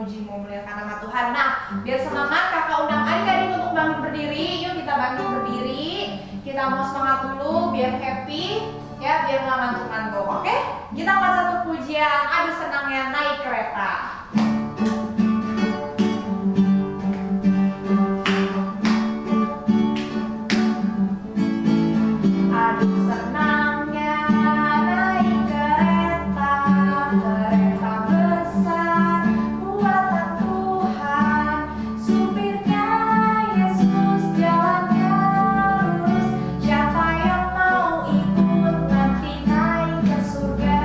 memuji, memuliakan nama Tuhan. Nah, biar semangat, kakak undang adik-adik untuk bangkit berdiri. Yuk kita bangkit berdiri. Kita mau semangat dulu, biar happy, ya, biar nggak ngantuk-ngantuk. Oke? Kita buat satu pujian, aduh senangnya naik kereta. Aduh senangnya naik kereta, kereta besar buatan Tuhan. Supirnya Yesus, jalannya lurus. Siapa yang mau ikut nanti naik ke surga?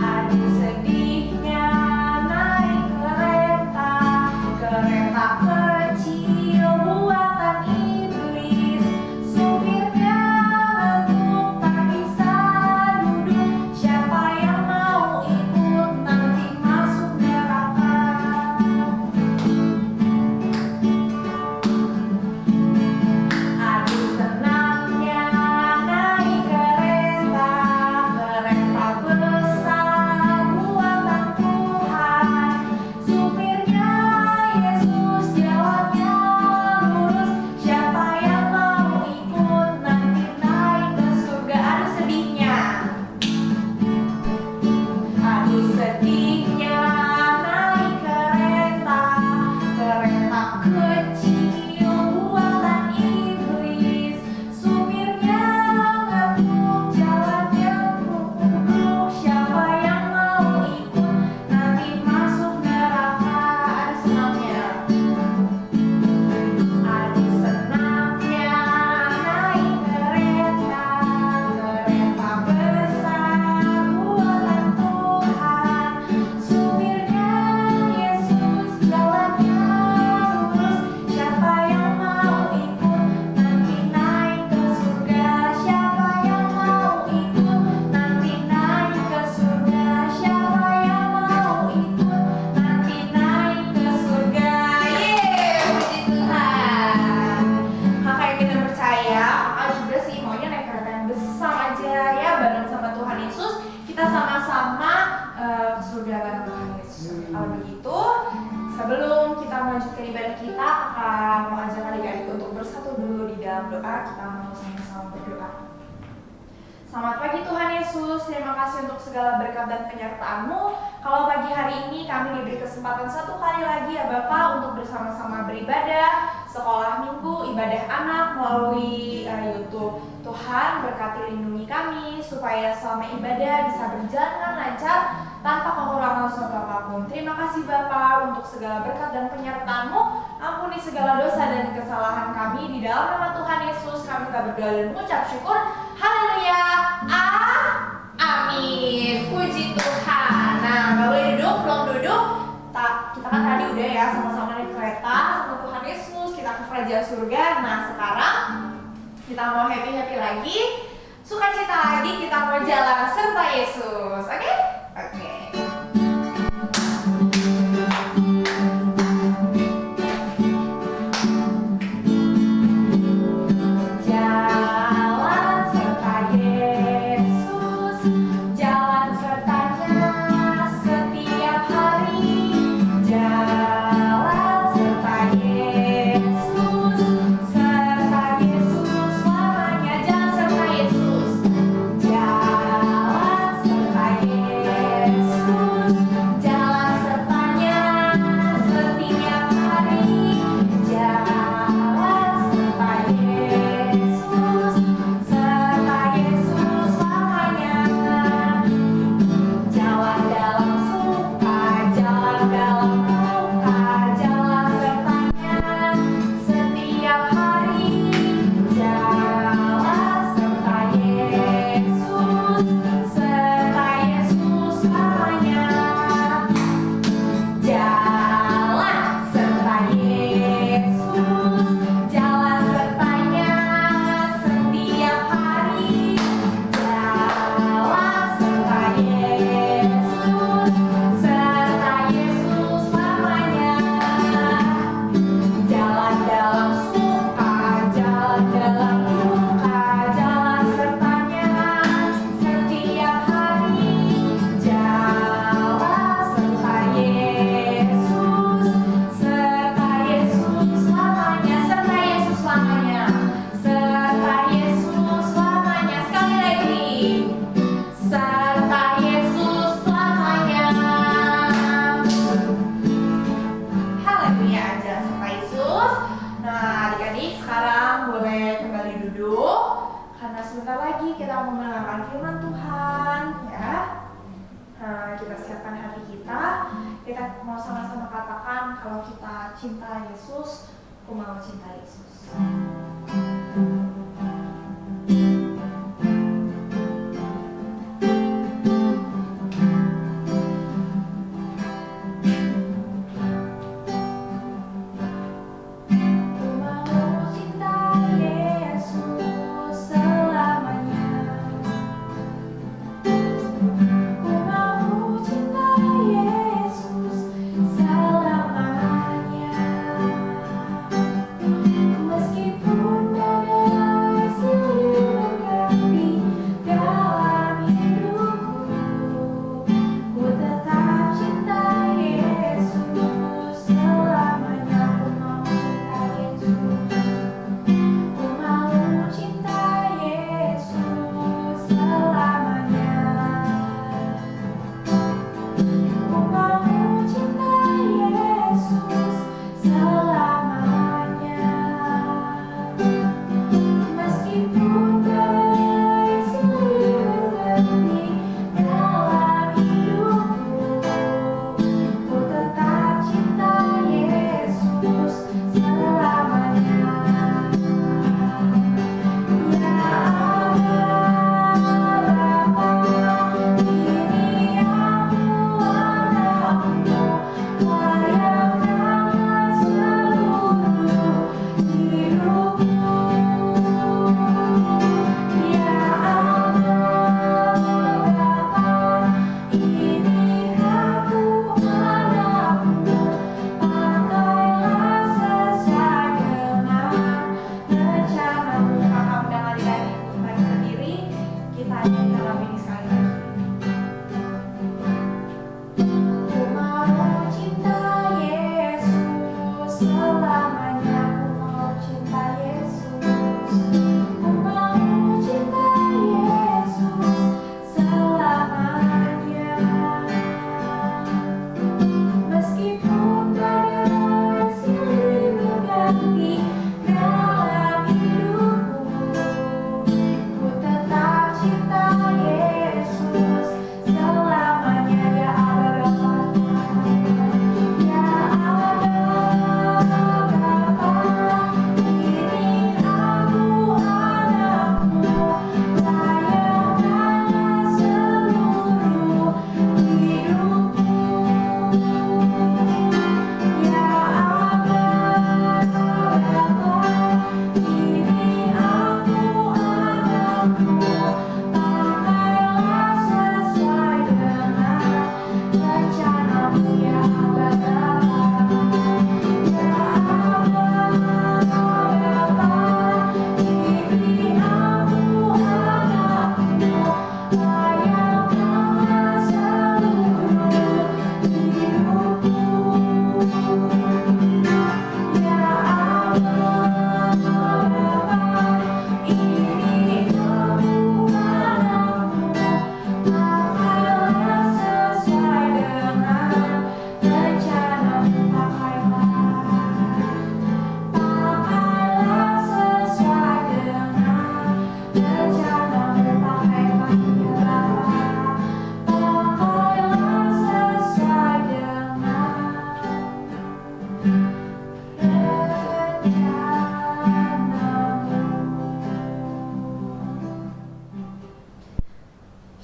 Aduh sedihnya naik kereta, kereta kecil buatan iblis. Supirnya ngantuk tak bisa duduk. Siapa yang mau ikut nanti masuk neraka? Aduh senangnya naik kereta, kereta besar buatan Tuhan. Supirnya Yesus, jalannya lurus. Siapa yang mau ikut nanti naik ke surga? Aduh sedihnya. Aduh sedihnya naik kereta, kereta kecil buatan iblis. Supirnya ngantuk, jalannya muluk. Siapa yang mau ikut nanti masuk neraka? Aduh senangnya. Aduh senangnya naik kereta, kereta besar buatan Tuhan. Supirnya Yesus, jalannya lurus. Siapa yang mau ikut nanti naik ke surga? Siapa yang mau ikut nanti naik ke surga? Siapa yang mau ikut nanti naik ke surga? Yeay, puji Tuhan. Kakak yang kita percaya, kakak juga sih maunya naik kereta yang besar aja ya, bareng sama Tuhan Yesus. Kita sama-sama ke surga bareng Tuhan Yesus. Kalau begitu, sebelum kita melanjutkan ibadah kita, kakak mau ajak adik-adik untuk bersatu dulu di dalam doa. Kita mau sama-sama berdoa. Selamat pagi Tuhan Yesus, terima kasih untuk segala berkat dan penyertaan-Mu. Kalau pagi hari ini kami diberi kesempatan satu kali lagi ya Bapak untuk bersama-sama beribadah, sekolah minggu, ibadah anak melalui YouTube. Tuhan berkati lindungi kami supaya selama ibadah bisa berjalan dengan lancar tanpa kekurangan suatu apapun. Terima kasih Bapak untuk segala berkat dan penyertaan-Mu. Ampuni segala dosa dan kesalahan kami. Di dalam nama Tuhan Yesus kami telah berdoa dan mengucap syukur. Haleluya. Amin. Puji Tuhan. Nah, nggak boleh duduk, belum duduk. Kita kan tadi udah ya sama-sama naik kereta sama Tuhan Yesus. Kita ke kerajaan surga. Nah, sekarang kita mau happy-happy lagi. Sukacita lagi, kita mau jalan serta Yesus. Oke? Oke. Jalan serta Yesus, jalan sertanya setiap hari. Jalan serta Yesus selamanya. Jalan serta Yesus, jalan serta Yesus. sebentar lagi kita mau mendengarkan firman Tuhan, ya. Nah, kita siapkan hati kita. Kita mau sama-sama katakan kalau kita cinta Yesus, aku mau cinta Yesus.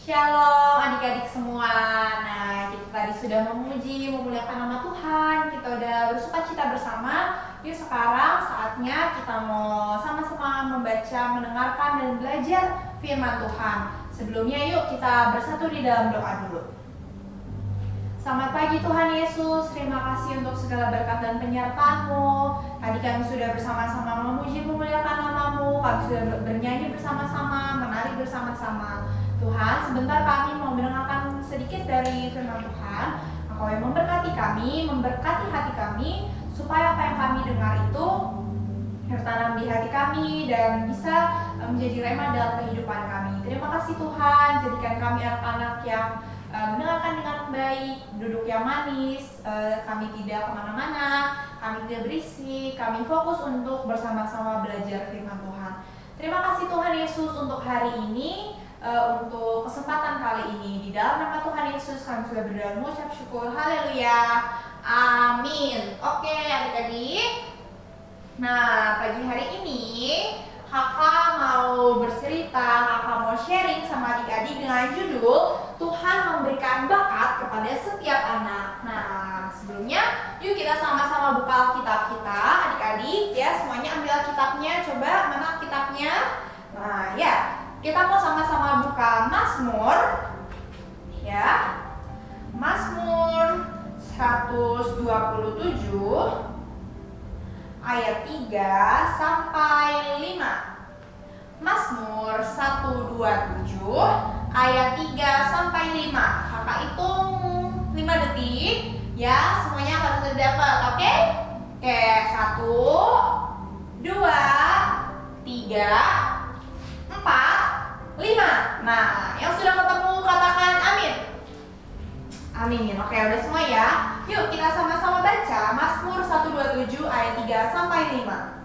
Shalom adik-adik semua. Nah, kita tadi sudah memuji, memuliakan nama Tuhan. Kita udah bersuka cita bersama. Yuk sekarang saatnya kita mau sama-sama membaca, mendengarkan, dan belajar firman Tuhan. Sebelumnya yuk kita bersatu di dalam doa dulu. Selamat pagi Tuhan Yesus, terima kasih untuk segala berkat dan penyertaan-Mu. Tadi kami sudah bersama-sama memuji, memuliakan nama-Mu. Kami sudah bernyanyi bersama-sama, menari bersama-sama. Tuhan, sebentar kami mau mendengarkan sedikit dari firman Tuhan. Engkau yang memberkati kami, memberkati hati kami, supaya apa yang kami dengar itu tertanam di hati kami dan bisa menjadi rema dalam kehidupan kami. Terima kasih Tuhan, jadikan kami anak-anak yang mendengarkan dengan baik, duduk yang manis, kami tidak kemana-mana, kami tidak berisik, kami fokus untuk bersama-sama belajar firman Tuhan. Terima kasih Tuhan Yesus untuk hari ini, untuk kesempatan kali ini. Di dalam nama Tuhan Yesus kami sudah berdoa mengucap syukur. Haleluya. Amin. Oke adik-adik. Nah, pagi hari ini kakak mau bercerita, kakak mau sharing sama adik-adik dengan judul Tuhan memberikan bakat kepada setiap anak. Nah, sebelumnya yuk kita sama-sama buka Alkitab kita, adik-adik ya, semuanya ambil kitabnya. Coba mana kitabnya? Nah, ya, kita mau sama-sama buka Mazmur ya. Mazmur 127 ayat 3 sampai 5. Mazmur 127 ayat 3 sampai 5. Kakak hitung 5 detik ya, semuanya harus dapat, oke? Oke, 1 2 3 4 5. Nah, yang sudah ketemu katakan amin. Amin. Oke, udah semua ya. Yuk kita sama-sama baca Mazmur 127 ayat 3 sampai 5.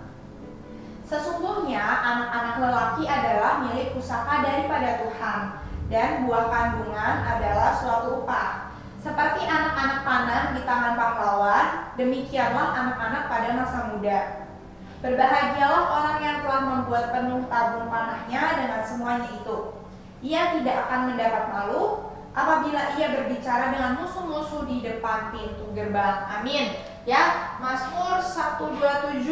Sesungguhnya anak-anak lelaki adalah milik pusaka daripada Tuhan, dan buah kandungan adalah suatu upah. Seperti anak-anak panah di tangan pahlawan, demikianlah anak-anak pada masa muda. Berbahagialah orang yang telah membuat penuh tabung panahnya dengan semuanya itu. Ia tidak akan mendapat malu apabila ia berbicara dengan musuh-musuh di depan pintu gerbang. Amin. Ya, Mazmur 127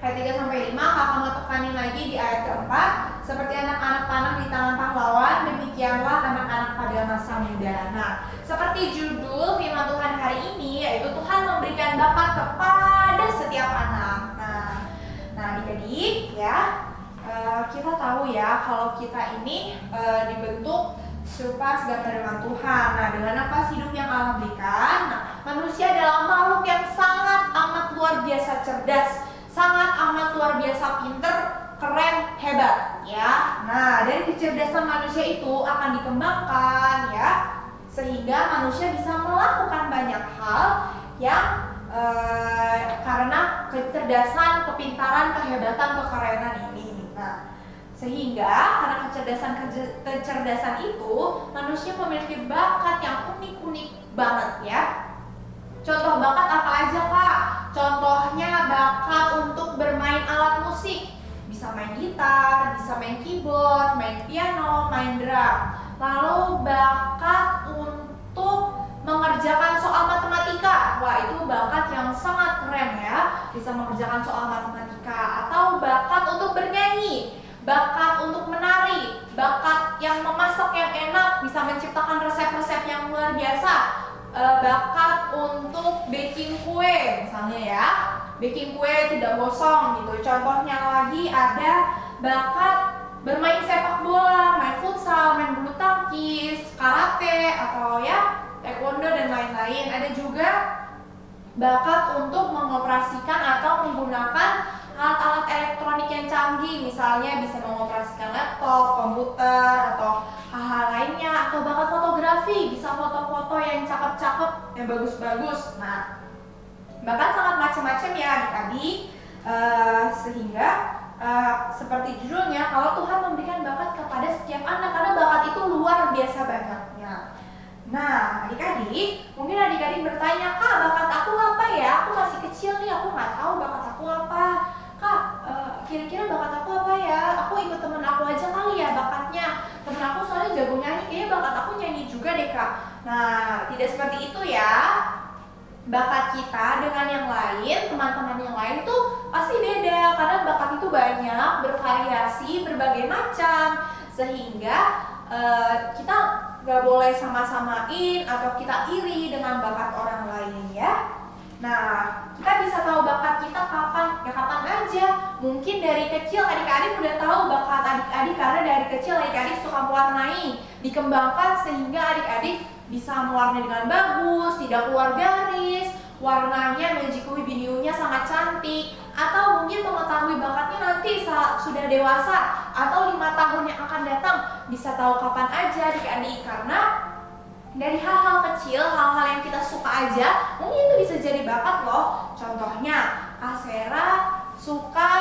ayat 3 sampai 5, kakak mau tekanin lagi di ayat keempat. Seperti anak-anak panah di tangan pahlawan, demikianlah anak-anak pada masa muda. Nah, seperti judul firman Tuhan hari ini, yaitu Tuhan memberikan bakat kepada setiap anak. Nah, adik-adik ya, kita tahu ya kalau kita ini dibentuk serupa segambar dengan Tuhan. Nah, dengan nafas hidup yang Allah berikan, manusia adalah makhluk yang sangat amat luar biasa cerdas, sangat amat luar biasa pinter, keren, hebat ya. Nah, dari kecerdasan manusia itu akan dikembangkan ya, sehingga manusia bisa melakukan banyak hal yang karena kecerdasan, kepintaran, kehebatan, kekerenan ini. Nah, sehingga karena kecerdasan itu manusia memiliki bakat yang unik-unik banget ya. Contoh bakat apa aja Kak? Contohnya bakat untuk bermain alat musik. Bisa main gitar, bisa main keyboard, main piano, main drum. Lalu bakat untuk mengerjakan soal matematika. Wah, itu bakat yang sangat keren ya. Bisa mengerjakan soal matematika. Atau bakat untuk bernyanyi, bakat untuk menari, bakat yang memasak yang enak, bisa menciptakan resep-resep yang luar biasa, bakat untuk baking kue misalnya ya, baking kue tidak gosong gitu. Contohnya lagi ada bakat bermain sepak bola, main futsal, main bulu tangkis, karate, atau ya taekwondo dan lain-lain. Ada juga bakat untuk mengoperasikan atau menggunakan alat-alat elektronik yang canggih, misalnya bisa mengoperasikan laptop, komputer, atau hal-hal lainnya. Atau bakat fotografi, bisa foto-foto yang cakep-cakep, yang bagus-bagus. Nah, bakat sangat macam-macam ya adik-adik, sehingga seperti judulnya, kalau Tuhan memberikan bakat kepada setiap anak, karena bakat itu luar biasa banyaknya. Nah, adik-adik, mungkin adik-adik bertanya, Kak, bakat aku apa ya? Aku masih kecil nih, aku nggak tahu bakat aku apa. Kak, kira-kira bakat aku apa ya? Aku ikut temen aku aja kali ya bakatnya. Temen aku soalnya jago nyanyi, kayaknya bakat aku nyanyi juga deh Kak. Nah, tidak seperti itu ya. Bakat kita dengan yang lain, teman-teman yang lain tuh pasti beda. Karena bakat itu banyak, bervariasi, berbagai macam. Sehingga kita gak boleh sama-samain atau kita iri dengan bakat orang lain ya. Nah, kita bisa tahu bakat kita kapan? Ya kapan aja. Mungkin dari kecil adik-adik udah tahu bakat adik-adik, karena dari kecil adik-adik suka mewarnai, dikembangkan sehingga adik-adik bisa mewarnai dengan bagus, tidak keluar garis, warnanya magic binunya sangat cantik. Atau mungkin mengetahui bakatnya nanti saat sudah dewasa atau 5 tahun yang akan datang, bisa tahu kapan aja adik-adik. Karena dari hal-hal kecil, hal-hal yang kita suka aja, mungkin itu bisa jadi bakat loh. Contohnya, Asera suka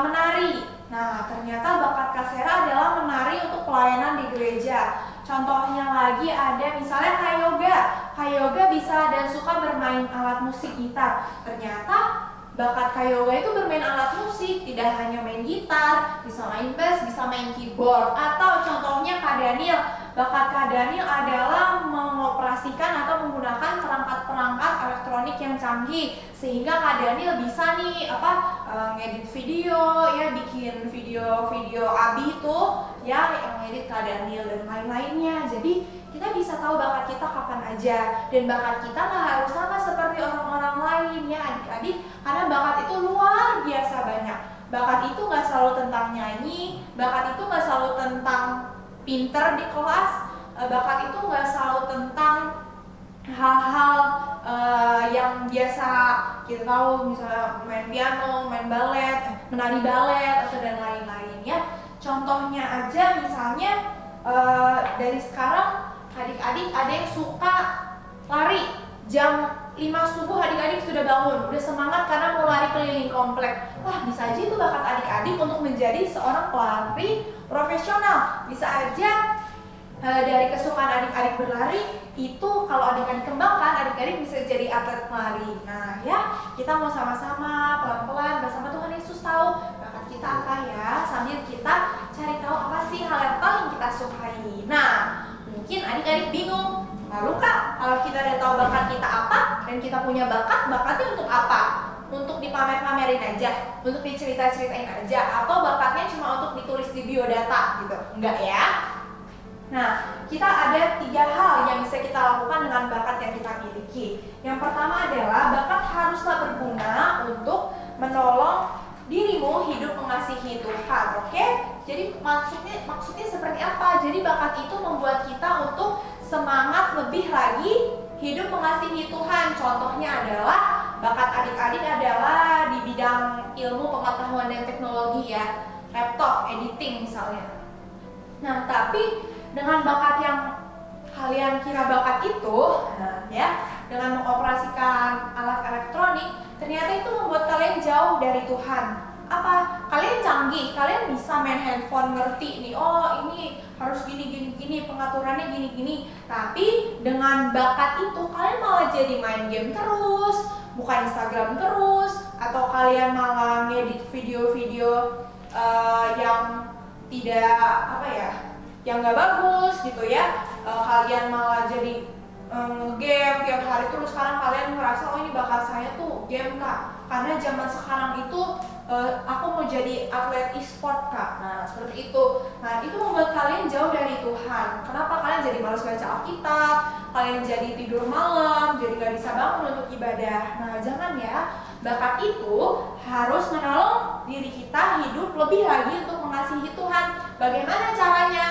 menari. Nah, ternyata bakat Kak Sera adalah menari untuk pelayanan di gereja. Contohnya lagi ada misalnya Kak Yoga. Kak Yoga bisa dan suka bermain alat musik gitar. Ternyata bakat Kak Yoga itu bermain alat musik, tidak hanya main gitar, bisa main bass, bisa main keyboard. Atau contohnya Kak Daniel, bakat Kak Daniel adalah mengoperasikan atau menggunakan perangkat-perangkat elektronik yang canggih, sehingga Kak Daniel bisa nih ngedit video, ya bikin video-video Abi itu, ya ngedit Kak Daniel dan lain-lainnya. Jadi kita bisa tahu bakat kita kapan aja, dan bakat kita nggak harus sama seperti orang-orang lain ya adik-adik, karena bakat itu luar biasa banyak. Bakat itu nggak selalu tentang nyanyi, bakat itu nggak selalu tentang pinter di kelas, bakat itu nggak selalu tentang hal-hal yang biasa kita tahu, misalnya main piano, main balet, menari balet atau dan lain-lain ya. Contohnya aja misalnya dari sekarang adik-adik ada yang suka lari, jam 5 subuh adik-adik sudah bangun, udah semangat karena mau lari keliling komplek. Wah, bisa aja itu bakat adik-adik untuk menjadi seorang pelari profesional. Bisa aja dari kesukaan adik-adik berlari itu kalau adik-adik kembangkan, adik-adik bisa jadi atlet pelari. Nah ya, kita mau sama-sama pelan-pelan bersama Tuhan Yesus tahu bakat kita apa ya, sambil kita cari tahu apa sih hal yang paling kita sukai. Nah, mungkin adik-adik bingung, lalu Kak, kalau kita udah tahu bakat kita apa dan kita punya bakat, bakatnya untuk apa? Untuk dipamer-pamerin aja, untuk dicerita-ceritain aja, atau bakatnya cuma untuk ditulis di biodata gitu? Enggak ya? Nah, kita ada 3 hal yang bisa kita lakukan dengan bakat yang kita miliki. Yang pertama adalah bakat haruslah berguna untuk menolong dirimu hidup mengasihi Tuhan, oke? Jadi maksudnya seperti apa? Jadi bakat itu membuat kita untuk semangat lebih lagi hidup mengasihi Tuhan. Contohnya adalah bakat adik-adik adalah di bidang ilmu pengetahuan dan teknologi ya, laptop, editing misalnya. Nah, tapi dengan bakat yang kalian kira bakat itu, ya, dengan mengoperasikan alat elektronik, ternyata itu membuat kalian jauh dari Tuhan. Apa? Kalian canggih, kalian bisa main handphone, ngerti nih, oh ini harus gini, pengaturannya gini. Tapi dengan bakat itu, kalian malah jadi main game terus, buka Instagram terus, atau kalian malah ngedit video-video yang tidak yang nggak bagus gitu ya. Kalian malah jadi game tiap hari terus. Sekarang kalian merasa oh ini bakat saya tuh game Kak, karena zaman sekarang itu aku mau jadi atlet e-sport Kak. Nah seperti itu. Nah itu membuat kalian jauh dari Tuhan. Kenapa? Kalian jadi malas baca Alkitab, kalian jadi tidur malam, jadi nggak bisa bangun untuk ibadah. Nah jangan ya. Bakat itu harus menolong diri kita hidup lebih lagi untuk mengasihi Tuhan. Bagaimana caranya?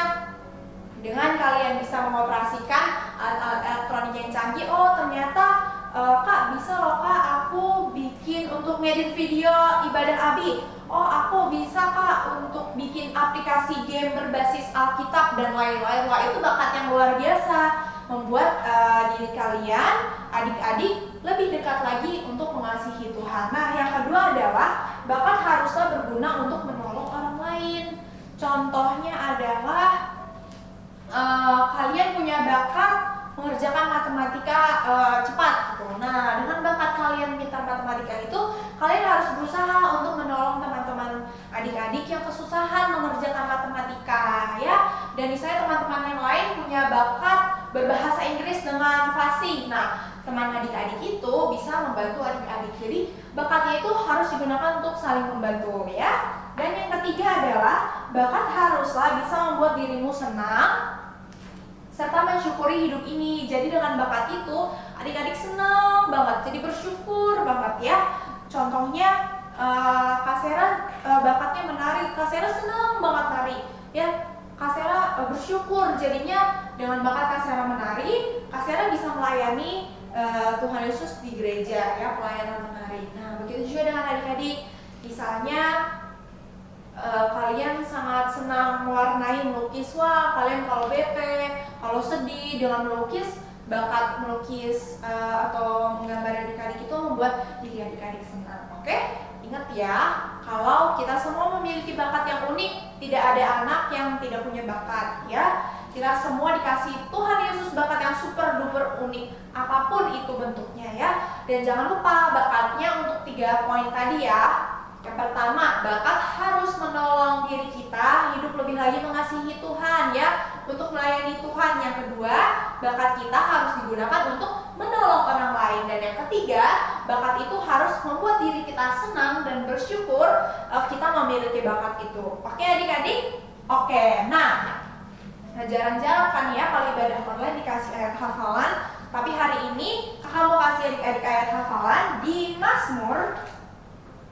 Dengan kalian bisa mengoperasikan alat elektronik yang canggih. Oh ternyata Kak bisa loh Kak, aku bikin untuk ngedit video ibadah Abi. Oh aku bisa Kak untuk bikin aplikasi game berbasis Alkitab dan lain-lain. Wah itu bakat yang luar biasa, membuat diri kalian, adik-adik lebih dekat lagi untuk mengasihi Tuhan. Nah yang kedua adalah bakat haruslah berguna untuk menolong orang lain. Contohnya adalah kalian punya bakat mengerjakan matematika cepat gitu. Nah, dengan bakat kalian pintar matematika itu, kalian harus berusaha untuk menolong teman-teman adik-adik yang kesusahan mengerjakan matematika ya. Dan misalnya teman-teman yang lain punya bakat berbahasa Inggris dengan fasih. Nah, teman adik-adik itu bisa membantu adik-adik. Jadi, bakatnya itu harus digunakan untuk saling membantu ya. Dan yang ketiga adalah bakat haruslah bisa membuat dirimu senang serta mensyukuri hidup ini. Jadi dengan bakat itu adik-adik senang banget, jadi bersyukur banget ya. Contohnya Kak Sera bakatnya menari, Kak Sera senang banget nari ya. Kak Sera bersyukur jadinya dengan bakat Kak Sera menari, Kak Sera bisa melayani Tuhan Yesus di gereja ya, pelayanan menari. Nah begitu juga dengan adik-adik, misalnya kalian sangat senang mewarnai, melukis. Wah kalian kalau bete, kalau sedih, dengan melukis, bakat melukis atau menggambar adik-adik itu membuat diri adik-adik senang. Oke? Ingat ya, kalau kita semua memiliki bakat yang unik, tidak ada anak yang tidak punya bakat, ya. Kita semua dikasih Tuhan Yesus bakat yang super duper unik, apapun itu bentuknya, ya. Dan jangan lupa bakatnya untuk 3 poin tadi, ya. Yang pertama, bakat harus menolong diri kita hidup lebih lagi mengasihi Tuhan, ya, untuk melayani Tuhan. Yang kedua, bakat kita harus digunakan untuk menolong orang lain. Dan yang ketiga, bakat itu harus membuat diri kita senang dan bersyukur kita memiliki bakat itu. Oke adik-adik? Oke, nah jarang-jarang kan ya kalau ibadah online dikasih ayat hafalan. Tapi hari ini kakak mau kasih adik-adik ayat hafalan di Mazmur,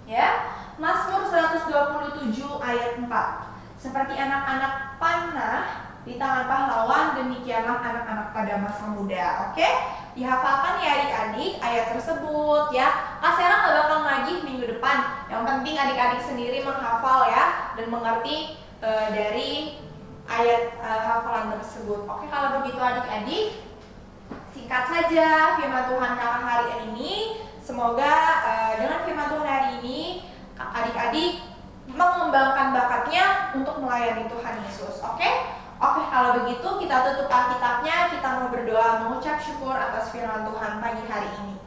ya. Mazmur 127 ayat 4. Seperti anak-anak panah di tangan pahlawan, demikianlah anak-anak pada masa muda. Oke? Dihafalkan ya adik-adik ayat tersebut, ya. Kak Sera nggak bakal lagi minggu depan. Yang penting adik-adik sendiri menghafal, ya, dan mengerti dari ayat hafalan tersebut. Oke, kalau begitu adik-adik, singkat saja firman Tuhan kakak hari ini. Semoga dengan firman Tuhan hari ini adik-adik mengembangkan bakatnya untuk melayani Tuhan Yesus. Oke, kalau begitu kita tutup Alkitabnya, kita mau berdoa mengucap syukur atas firman Tuhan pagi hari ini.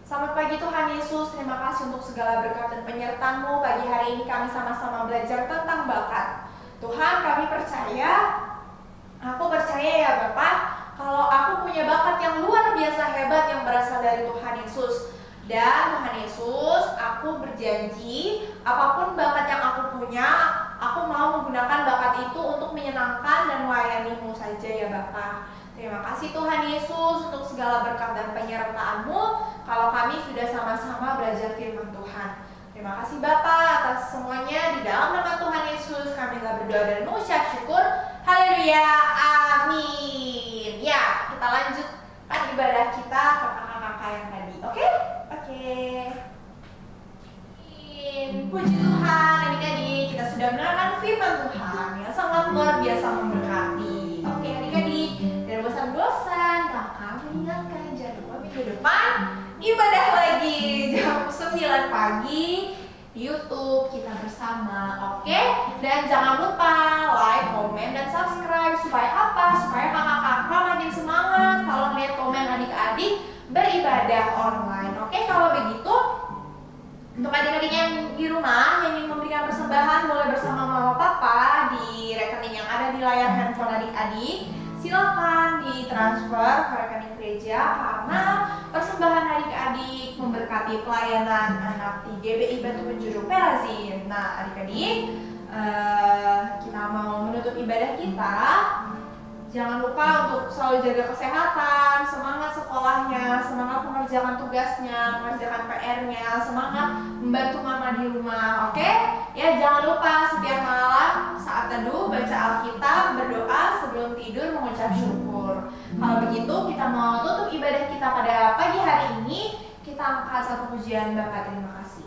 Selamat pagi Tuhan Yesus, terima kasih untuk segala berkat dan penyertaan-Mu. Pagi hari ini kami sama-sama belajar tentang bakat. Tuhan, kami percaya, aku percaya ya Bapak, kalau aku punya bakat yang luar biasa hebat yang berasal dari Tuhan Yesus. Dan Tuhan Yesus, aku berjanji apapun bakat yang aku punya, aku mau menggunakan bakat itu untuk menyenangkan dan melayani-Mu saja ya Bapa. Terima kasih Tuhan Yesus untuk segala berkat dan penyertaan-Mu kalau kami sudah sama-sama belajar firman Tuhan. Terima kasih Bapa atas semuanya, di dalam nama Tuhan Yesus kami telah berdoa dan mengucap syukur. Haleluya, amin. Ya, kita lanjutkan ibadah kita ke kakak-kakak yang tadi, oke? Puji Tuhan, adik-adik, kita sudah mendengarkan firman Tuhan yang sangat luar biasa memberkati. Oke adik-adik, dan bosan-bosan, kakak mengingatkan jangan lupa minggu depan ibadah lagi jam 9 pagi di YouTube kita bersama, oke? Dan jangan lupa like, komen, dan subscribe supaya apa? Supaya kakak-kakak makin semangat kalau lihat komen adik-adik beribadah online. Oke, kalau begitu untuk adik-adik yang di rumah yang ingin memberikan persembahan boleh bersama mama papa di rekening yang ada di layar handphone adik-adik. Silakan ditransfer ke rekening gereja karena persembahan adik-adik memberkati pelayanan anak di GBI Batu Penjuru Perazim. Nah adik-adik, kita mau menutup ibadah kita. Jangan lupa untuk selalu jaga kesehatan, semangat sekolahnya, semangat mengerjakan tugasnya, mengerjakan PR-nya, semangat membantu mama di rumah, oke? Ya, jangan lupa setiap malam saat teduh baca Alkitab, berdoa sebelum tidur mengucap syukur. Kalau begitu kita mau tutup ibadah kita pada pagi hari ini, kita angkat satu pujian Bapa terima kasih.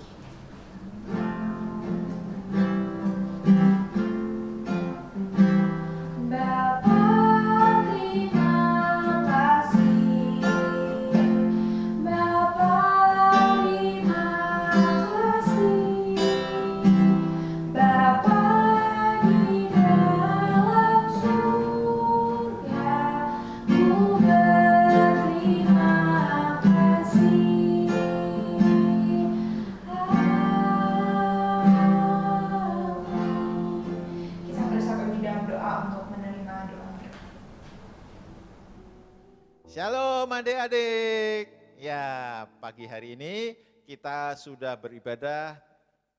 Shalom adik-adik. Ya, pagi hari ini kita sudah beribadah.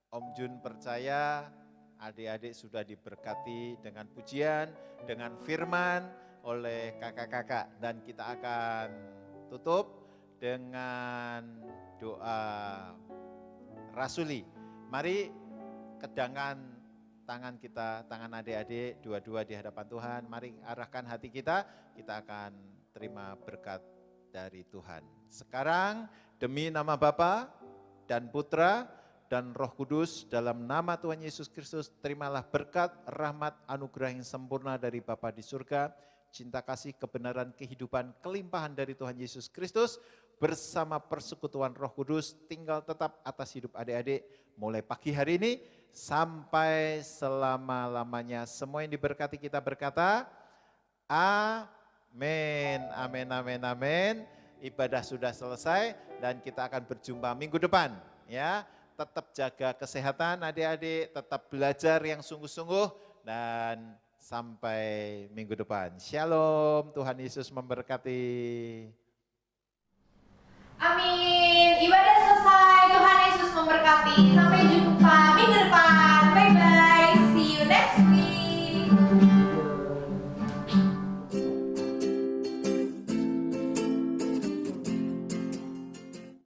Om Jun percaya adik-adik sudah diberkati dengan pujian, dengan firman oleh kakak-kakak. Dan kita akan tutup dengan doa rasuli. Mari kedangkan tangan kita, tangan adik-adik dua-dua di hadapan Tuhan. Mari arahkan hati kita akan terima berkat dari Tuhan. Sekarang demi nama Bapa dan Putra dan Roh Kudus dalam nama Tuhan Yesus Kristus, terimalah berkat, rahmat, anugerah yang sempurna dari Bapa di surga, cinta kasih, kebenaran, kehidupan, kelimpahan dari Tuhan Yesus Kristus bersama persekutuan Roh Kudus tinggal tetap atas hidup adik-adik mulai pagi hari ini sampai selama-lamanya. Semua yang diberkati kita berkata, amin, amin, amin, amin. Ibadah sudah selesai dan kita akan berjumpa minggu depan. Ya, tetap jaga kesehatan adik-adik, tetap belajar yang sungguh-sungguh dan sampai minggu depan. Shalom, Tuhan Yesus memberkati. Amin. Ibadah selesai. Tuhan Yesus memberkati.